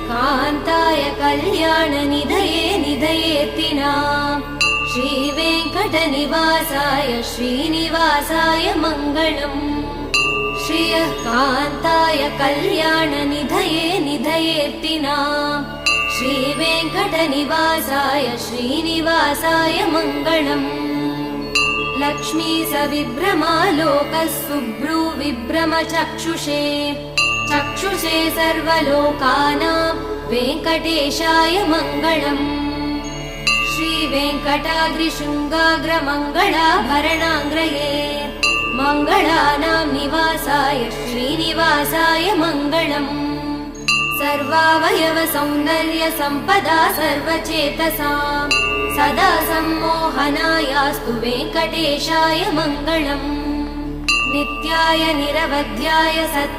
कान्ताय कल्याणनिधये निधयेत्तिनाम् श्रीवेङ्कटनिवासाय श्रीनिवासाय मङ्गलम् श्रियः कान्ताय कल्याणनिधये निधयेत्तिनाम् श्रीवेङ्कटनिवासाय श्रीनिवासाय मङ्गलम् लक्ष्मी सविभ्रमालोकः सुभ्रूविभ्रमचक्षुषे चक्षुषे सर्वलोकानां वेङ्कटेशाय मङ्गलम् श्रीवेङ्कटाद्रिशृङ्गाग्रमङ्गलाभरणाङ्ग्रये मङ्गलानां निवासाय श्रीनिवासाय मङ्गलम् सर्वावयवसौन्दर्यसम्पदा सर्वचेतसां सदा सम्मोहनायास्तु वेङ्कटेशाय मङ्गलम् नित्याय निरवध्याय सत्य